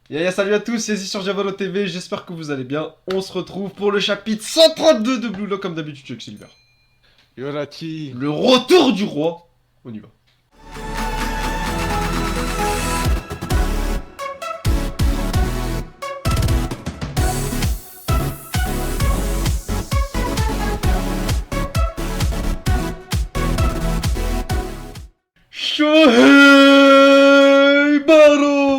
Salut à tous, c'est Izzy sur Javolo TV, j'espère que vous allez bien. On se retrouve pour le chapitre 132 de Blue Lock, comme d'habitude, avec Silver. Yorati. Le retour du roi. On y va. Shohei Baro.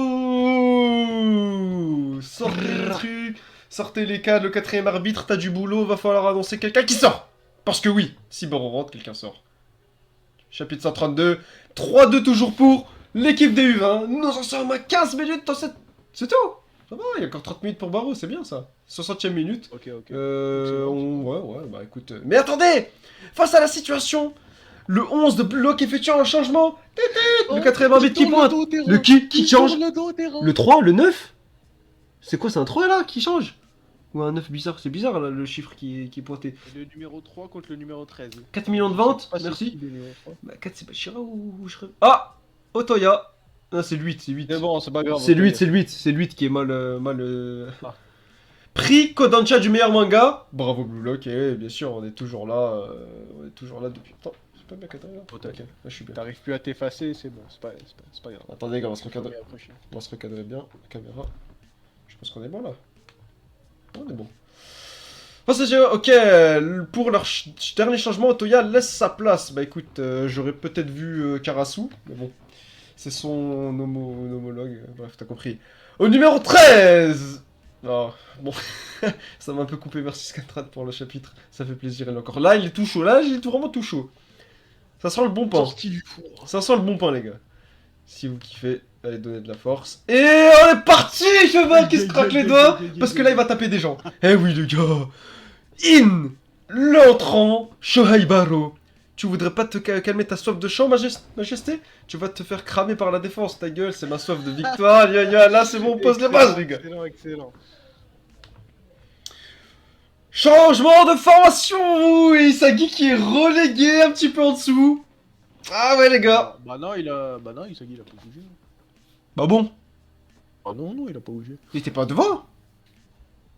Sortez le truc, sortez les cadres, le quatrième arbitre, t'as du boulot, va falloir annoncer quelqu'un qui sort. Parce que oui, si Baro rentre, quelqu'un sort. Chapitre 132, 3-2 toujours pour l'équipe des U20. Nous en sommes à 15 minutes dans cette... C'est tout. Ça va, il y a encore 30 minutes pour Baro, c'est bien ça. 60e minute. Ok. Ouais, bah écoute... Mais attendez. Face à la situation, le 11 de Bloc effectue un changement. Le quatrième arbitre qui pointe. Le qui change. Le 3, le 9. C'est quoi, c'est un 3 là qui change? Ou un 9 bizarre, c'est bizarre là, le chiffre qui est pointé. Le numéro 3 contre le numéro 13. 4 millions de ventes, merci. Bah 4 c'est pas Shira ou Shira. Ah, Otoya. Non, c'est le 8, c'est 8. Mais bon, c'est pas grave. C'est le 8, c'est le 8, c'est le 8 qui est mal... Ah. Prix Kodansha du meilleur manga. Bravo Blue Lock, et bien sûr, on est toujours là depuis... Attends, c'est pas bien Katana là. Ok, là je suis bien. T'arrives plus à t'effacer, c'est bon, c'est pas grave. Attendez, on va se recadrer. On va se recadrer bien, la caméra. Je pense qu'on est bon là. On est bon. Ok, pour leur dernier changement, Otoya laisse sa place. Bah écoute, j'aurais peut-être vu Karasu, mais bon. C'est son homologue, bref, t'as compris. Au numéro 13. Oh, bon, ça m'a un peu coupé, merci Scantrad pour le chapitre, ça fait plaisir, il est encore là, il est tout chaud, là, il est vraiment tout chaud. Ça sent le bon pain. Sorti du four. Ça sent le bon pain, les gars. Si vous kiffez, allez donner de la force. Et on est parti, cheval qui se craque les doigts, parce que là, il va taper des gens. Eh oui, les gars. In l'entrant, Shohei Baro. Tu voudrais pas te calmer ta soif de chant, majesté? Tu vas te faire cramer par la défense, ta gueule, c'est ma soif de victoire. Là, c'est bon, on pose les bases, les gars. Excellent. Changement de formation, oui, Isagi qui est relégué un petit peu en dessous. Ah ouais, les gars. Bah non, Isagi, il a pas bougé. Bah bon, Ah non, il a pas bougé. il était pas devant.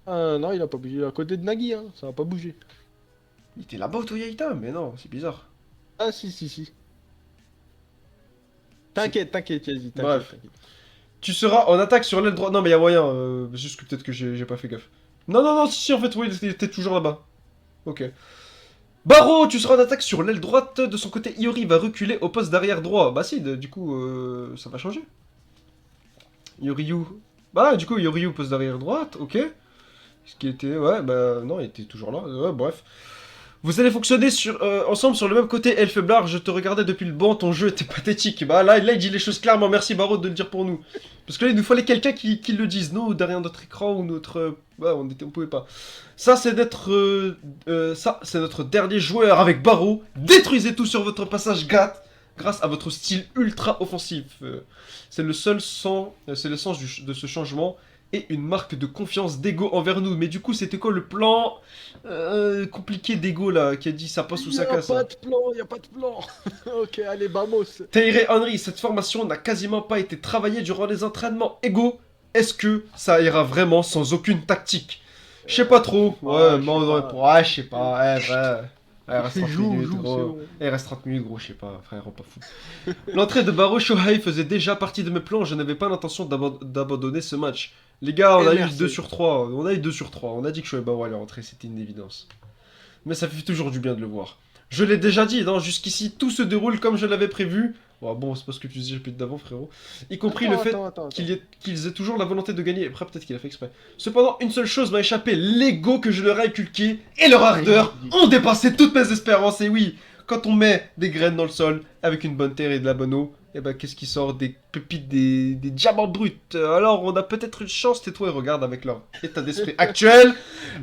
Ah non, il a pas bougé. Il est à côté de Nagi, hein, ça a pas bougé. Il était là-bas, Otoya, mais non, c'est bizarre. Ah si. T'inquiète, vas-y, Bref. Tu seras en attaque sur l'aile droite. Non, mais y'a moyen, juste que peut-être que j'ai pas fait gaffe. Non, si, en fait, oui, il était toujours là-bas. Ok. Baro, tu seras en attaque sur l'aile droite. De son côté, Iori va reculer au poste d'arrière droit. Bah si, du coup, ça va changer. Yoryu. Bah, du coup, Yoryu poste d'arrière droite, ok. Ce qui était... Ouais, bah non, il était toujours là. Ouais, bref. Vous allez fonctionner ensemble sur le même côté, Elfeblard. Je te regardais depuis le banc, ton jeu était pathétique. Bah là, il dit les choses clairement. Merci Baro de le dire pour nous. Parce que là, il nous fallait quelqu'un qui le dise. Nous, derrière notre écran ou notre... Ouais, on pouvait pas. Ça, c'est c'est notre dernier joueur avec Baro. Détruisez tout sur votre passage grâce à votre style ultra offensif. C'est le sens de ce changement. Et une marque de confiance d'Ego envers nous. Mais du coup, c'était quoi le plan compliqué d'Ego là, qui a dit ça passe ou ça casse? Y a pas de plan. Ok, allez, vamos. Taïré Henry, cette formation n'a quasiment pas été travaillée durant les entraînements. Ego, est-ce que ça ira vraiment sans aucune tactique? Je sais pas trop. Ouais, je sais pas. Il reste 30 minutes, gros. Il reste 30 minutes, gros, je sais pas, frère, pas fou. L'entrée de Baro Shohei faisait déjà partie de mes plans, je n'avais pas l'intention d'abandonner ce match. Les gars, on a eu 2 sur 3, on a dit que Shohei Baro allait rentrer, c'était une évidence. Mais ça fait toujours du bien de le voir. Je l'ai déjà dit, non, jusqu'ici, tout se déroule comme je l'avais prévu. Bon, c'est pas ce que tu disais depuis d'avant, frérot. Y compris le fait qu'ils aient toujours la volonté de gagner. Après, peut-être qu'il a fait exprès. Cependant, une seule chose m'a échappé. L'ego que je leur ai inculqué et leur ardeur ont dépassé toutes mes espérances. Et oui, quand on met des graines dans le sol avec une bonne terre et de la bonne eau, et bah qu'est-ce qui sort? Des pépites, des diamants bruts. Alors, on a peut-être une chance, tais-toi et regarde avec leur état d'esprit actuel.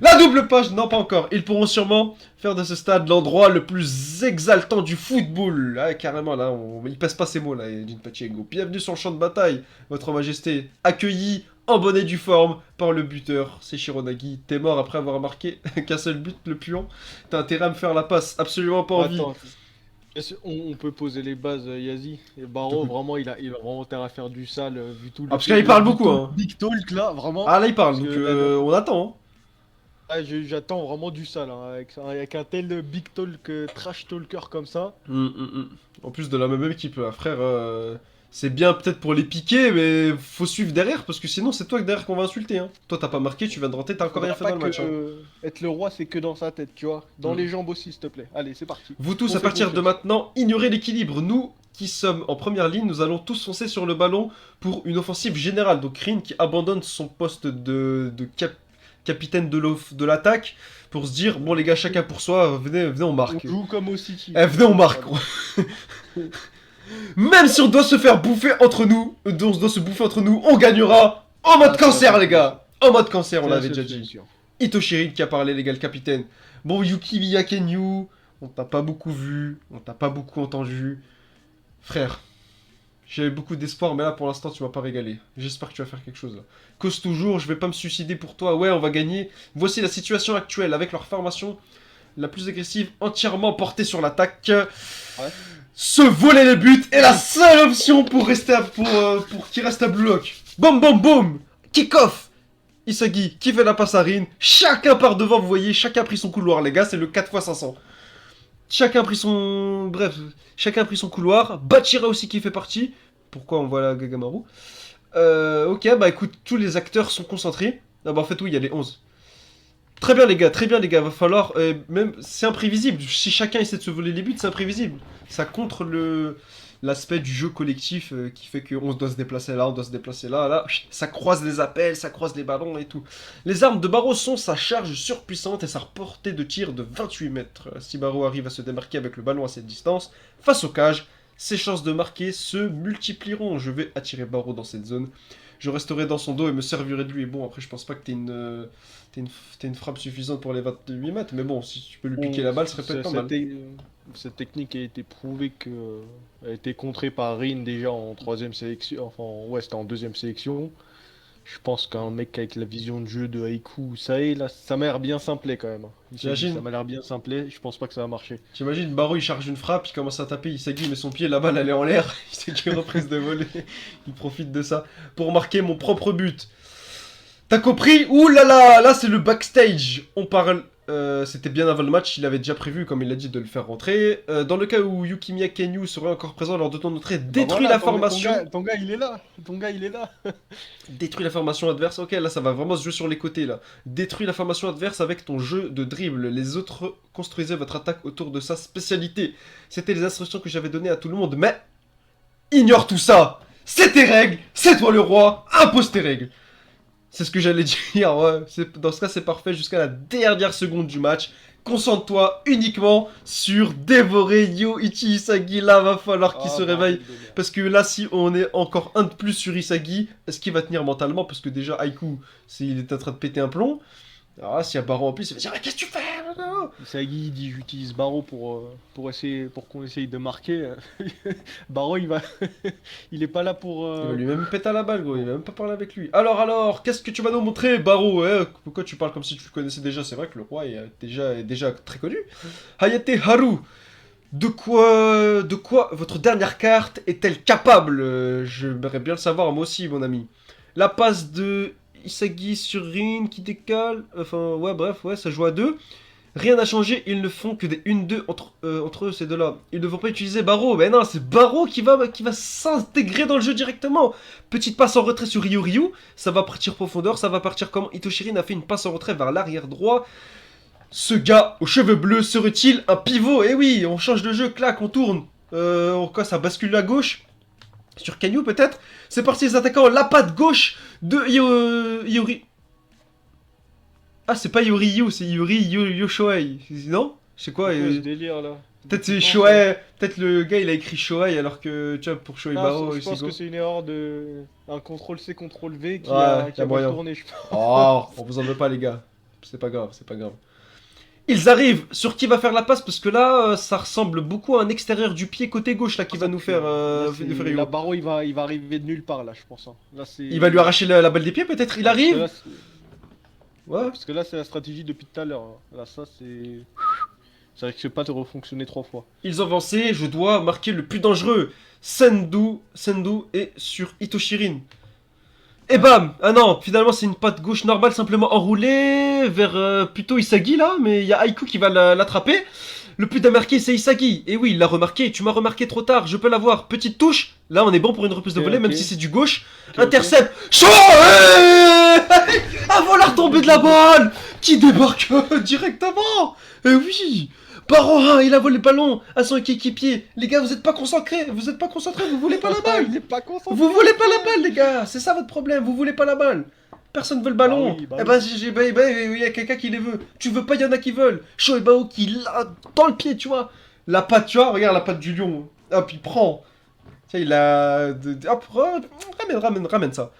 La double page, non pas encore. Ils pourront sûrement faire de ce stade l'endroit le plus exaltant du football. Ah, carrément, là, il passe pas ces mots, là, d'une Ego. Bienvenue sur le champ de bataille, votre majesté. Accueilli en bonne et due forme par le buteur, c'est Shironagi. T'es mort après avoir marqué qu'un seul but, le puant. T'as intérêt à me faire la passe, absolument pas envie. On peut poser les bases, Yazi. Et Barreau, vraiment, il a vraiment intérêt à faire du sale, vu tout Ah, parce que là, il parle beaucoup, hein. Big Talk, là, vraiment. Ah, là, il parle, Parce donc que, on attend, hein. j'attends vraiment du sale, hein, avec un tel Big Talk, trash talker comme ça. En plus de la même équipe, frère, c'est bien peut-être pour les piquer, mais faut suivre derrière, parce que sinon, c'est toi que derrière qu'on va insulter, hein. Toi, t'as pas marqué, tu viens de rentrer, t'as encore rien fait Faudra dans pas le que match, hein. être le roi, c'est que dans sa tête, tu vois. Dans les jambes aussi, s'il te plaît. Allez, c'est parti. Vous tous, On à fait partir de confiance. maintenant, ignorez l'équilibre. Nous qui sommes en première ligne, nous allons tous foncer sur le ballon pour une offensive générale. Donc Rin qui abandonne son poste de capitaine de l'attaque pour se dire, bon les gars, chacun pour soi, venez on On marque. joue comme au City. Eh, venez on marque. Même si on doit se faire bouffer entre nous, on doit se bouffer entre nous, on gagnera en mode Ah, cancer c'est les gars. En mode cancer, on C'est la l'avait seule déjà dit. solution. Itoshi qui a parlé, les gars, le capitaine. Bon, Yuki Miyakenyu, on t'a pas beaucoup vu, on t'a pas beaucoup entendu. Frère, j'avais beaucoup d'espoir, mais là, pour l'instant, tu m'as pas régalé. J'espère que tu vas faire quelque chose, là. Cause toujours, je vais pas me suicider pour toi. Ouais, on va gagner. Voici la situation actuelle, avec leur formation la plus agressive, entièrement portée sur l'attaque. Ouais. Se voler les buts est la seule option pour rester pour qu'il reste à Blue Lock. Boum, boum, boum. Kick-off. Isagi qui fait la passe à Rin. Chacun part devant, vous voyez, chacun a pris son couloir, les gars, c'est le 4x500. Chacun a pris son... Bref, chacun a pris son couloir. Bachira aussi qui fait partie. Pourquoi on voit la Gagamaru. Ok, bah écoute, tous les acteurs sont concentrés. Ah bah en fait oui, il y a les 11. Très bien les gars, va falloir... même, c'est imprévisible. Si chacun essaie de se voler les buts, c'est imprévisible. Ça contre l'aspect du jeu collectif qui fait qu'on doit se déplacer là, on doit se déplacer là, là. Ça croise les appels, ça croise les ballons et tout. Les armes de Barreau sont sa charge surpuissante et sa portée de tir de 28 mètres. Si Barreau arrive à se démarquer avec le ballon à cette distance, face au cage, ses chances de marquer se multiplieront. Je vais attirer Barreau dans cette zone. Je resterai dans son dos et me servirai de lui. Et bon, après, je pense pas que t'aies une frappe suffisante pour les 28 mètres. Mais bon, si tu peux lui piquer la balle, ce serait peut-être pas mal. Cette technique a été prouvée que a été contrée par Rin déjà en troisième sélection. Enfin, ouais, c'était en deuxième sélection. Je pense qu'un mec avec la vision de jeu de Haiku, ça est, là, ça m'a l'air bien simplé quand même. J'imagine. Ça m'a l'air bien simplé. Je pense pas que ça va marcher. J'imagine, Barreau il charge une frappe, il commence à taper, Isagi met son pied, la balle elle est en l'air, Isagi reprise de volée, il profite de ça pour marquer mon propre but. T'as compris? Ouh là là, là c'est le backstage. On parle, c'était bien avant le match, il avait déjà prévu, comme il l'a dit, de le faire rentrer. Dans le cas où Yukimiya Kenyu serait encore présent lors de ton entrée, détruis voilà, la formation. Ton gars, il est là. Ton gars, il est là. Détruis la formation adverse. Ok, là ça va vraiment se jouer sur les côtés là. Détruis la formation adverse avec ton jeu de dribble. Les autres construisaient votre attaque autour de sa spécialité. C'était les instructions que j'avais données à tout le monde, mais ignore tout ça. C'est tes règles, c'est toi le roi, impose tes règles. C'est ce que j'allais dire, ouais. Dans ce cas, c'est parfait jusqu'à la dernière seconde du match. Concentre-toi uniquement sur dévorer Yoichi Isagi. Là, va falloir qu'il se réveille. Parce que là, si on est encore un de plus sur Isagi, est-ce qu'il va tenir mentalement? Parce que déjà, Haiku, il est en train de péter un plomb. Alors là, s'il y a Baron en plus, il va dire mais qu'est-ce que tu fais? Isagi dit j'utilise Barreau pour qu'on essaye de marquer. Barreau il est pas là pour. Il va lui-même péter à la balle, gros. Il va même pas parler avec lui. Alors, qu'est-ce que tu vas nous montrer, Barreau? Pourquoi tu parles comme si tu le connaissais déjà? C'est vrai que le roi est déjà très connu. Hayate Haru. De quoi votre dernière carte est-elle capable? J'aimerais bien le savoir, moi aussi, mon ami. La passe de Isagi sur Rin qui décale. Enfin, ouais, bref, ouais, ça joue à deux. Rien n'a changé, ils ne font que des 1-2 entre eux, ces deux-là. Ils ne vont pas utiliser Barreau. Mais non, c'est Barreau qui va s'intégrer dans le jeu directement. Petite passe en retrait sur Ryu. Ça va partir profondeur, ça va partir comme Itoshirin a fait une passe en retrait vers l'arrière droit. Ce gars aux cheveux bleus serait-il un pivot? Eh oui, on change de jeu, clac, on tourne. Quoi, ça bascule à gauche? Sur Kanyu peut-être? C'est parti les attaquants, la patte gauche de Yori. Ah, c'est pas Yori-Yu, c'est Yoshoei. Non? Je sais quoi. Ce délire là. Peut-être c'est Shohei. Peut-être le gars il a écrit Shohei alors que tu vois pour Shohei Barreau. Je pense que c'est une erreur de. Un CTRL-C, CTRL-V qui Ouais, a y a mal moyen. tourné, je pense. Oh, on vous en veut pas les gars. C'est pas grave, c'est pas grave. Ils arrivent sur qui va faire la passe parce que là ça ressemble beaucoup à un extérieur du pied côté gauche là qui va nous faire La Barreau il va arriver de nulle part là je pense. Hein. Là, il va lui arracher la balle des pieds peut-être. Il arrive. Ouais. Parce que là c'est la stratégie depuis tout à l'heure. Hein. Là ça c'est Ça risque pas de refonctionner 3 fois. Ils ont avancé, je dois marquer le plus dangereux. Sendu est sur Itoshirin. Et bam! Ah non, finalement c'est une patte gauche normale simplement enroulée vers plutôt Isagi là, mais il y a Aiku qui va l'attraper. Le plus à marquer c'est Isagi. Et oui, il l'a remarqué, tu m'as remarqué trop tard, je peux l'avoir. Petite touche, là on est bon pour une reprise de Ok, volée, même ok. si c'est du gauche. Ok, Intercept, chaud. Avant la retombée de la balle qui débarque directement. Et oui, Barohin, il a volé le ballon à son équipier. Les gars, vous êtes pas concentrés, vous voulez pas la balle. Il est pas concentré. Vous voulez pas la balle, les gars, c'est ça votre problème, vous voulez pas la balle. Personne veut le ballon. Bah oui, bah Eh oui. ben, il y a quelqu'un qui les veut. Tu veux pas, il y en a qui veulent. Shoibao qui l'a dans le pied, tu vois. La patte, tu vois, regarde la patte du lion. Hop, il prend. Tiens, il a. Hop, ramène ça.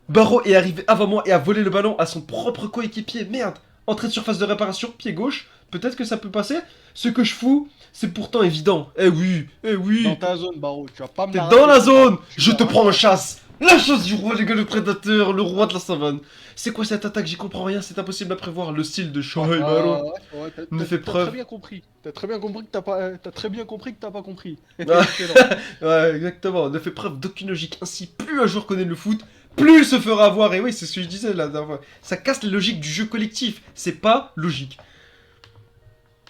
Barreau est arrivé avant moi et a volé le ballon à son propre coéquipier. Merde. Entrée de surface de réparation, pied gauche. Peut-être que ça peut passer. Ce que je fous, c'est pourtant évident. Eh oui, eh oui. Dans ta zone, Baro, tu vas pas me T'es l'arracher, dans la zone. tu Je vas te arracher. prends en chasse. La chasse du roi, les gars, le prédateur, le roi de la savane. C'est quoi cette attaque? J'y comprends rien, c'est impossible à prévoir. Le style de Shohei-Baro Ouais, me fait T'as preuve. très bien compris. T'as très bien compris que t'as très bien compris que t'as pas compris. Ah. Excellent. Ouais, exactement. Ne fait preuve d'aucune logique. Ainsi, plus un joueur connaît le foot, plus il se fera avoir. Et oui, c'est ce que je disais la dernière fois. Ça casse les logiques du jeu collectif. C'est pas logique.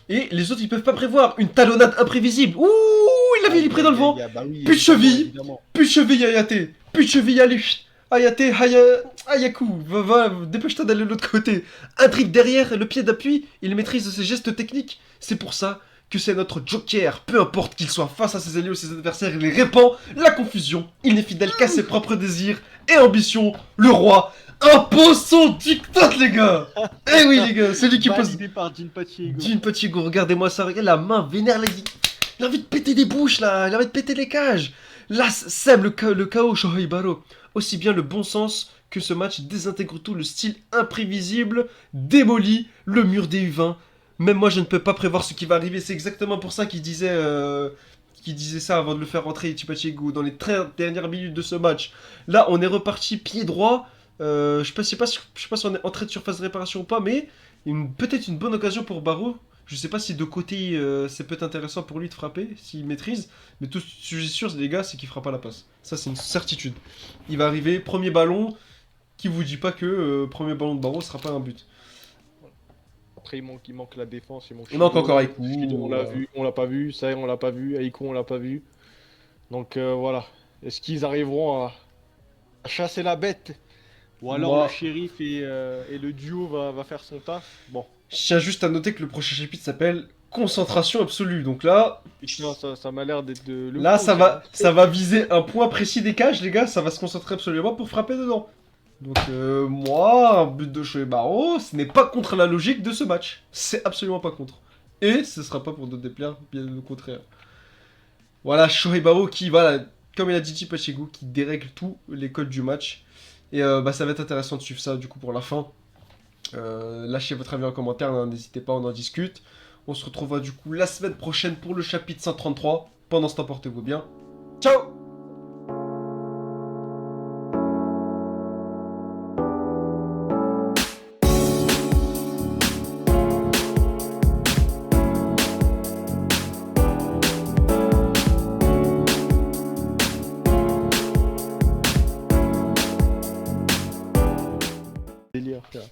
Et les autres, ils peuvent pas prévoir. Une talonnade imprévisible. Ouh, il l'avait pris dans le vent. Bah oui, Plus de cheville. évidemment. Plus de cheville, Ayate. Plus de cheville, allez. Ayate, Ayaku. Va, dépêche-toi d'aller de l'autre côté. Un dribble derrière, le pied d'appui. Il maîtrise ses gestes techniques. C'est pour ça que c'est notre joker. Peu importe qu'il soit face à ses alliés ou ses adversaires, il répand la confusion. Il n'est fidèle qu'à ses propres désirs et ambitions. Le roi impose son diktat, les gars. Eh oui, les gars, celui qui pose... Validé par Jinpachi Ego. D'une petite go, regardez-moi ça, regardez la main vénère, il a envie de péter des bouches là, il a envie de péter les cages. Là, sème le chaos, Shohei-Baro. Aussi bien le bon sens que ce match désintègre tout, le style imprévisible démolit le mur des U20. Même moi, je ne peux pas prévoir ce qui va arriver. C'est exactement pour ça qu'il disait ça avant de le faire rentrer Ichipachigu dans les 13 dernières minutes de ce match. Là, on est reparti pied droit. Je sais pas si on est entré de surface de réparation ou pas, mais peut-être une bonne occasion pour Barreau. Je sais pas si de côté c'est peut-être intéressant pour lui de frapper, s'il maîtrise, mais tout ce que je suis sûr, les gars, c'est qu'il fera pas la passe. Ça, c'est une certitude. Il va arriver, premier ballon, qui vous dit pas que premier ballon de Barreau sera pas un but. Après, il manque la défense. Il manque encore Aiku. On l'a vu, on l'a pas vu. Ça, on l'a pas vu. Aiku, on l'a pas vu. Donc voilà. Est-ce qu'ils arriveront à chasser la bête? Ou alors Moi- le shérif et le duo va faire son taf? Bon. Je tiens juste à noter que le prochain chapitre s'appelle Concentration absolue. Donc là, Putain, ça m'a l'air d'être de... là ça va viser un point précis des cages, les gars. Ça va se concentrer absolument pour frapper dedans. Donc moi, un but de Shohei-Baro, ce n'est pas contre la logique de ce match. C'est absolument pas contre. Et ce sera pas pour d'autres déplaire, bien le contraire. Voilà, Shohei-Baro qui, voilà, comme il a dit Ichipachigu, qui dérègle tous les codes du match. Et ça va être intéressant de suivre ça du coup pour la fin. Lâchez votre avis en commentaire, hein, n'hésitez pas, on en discute. On se retrouvera du coup la semaine prochaine pour le chapitre 133. Pendant ce temps, portez-vous bien. Ciao! Délire, frère.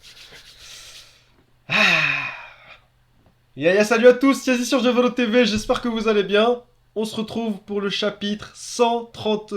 Yaya, salut à tous, c'est sur Jevalo TV, j'espère que vous allez bien. On se retrouve pour le chapitre 130...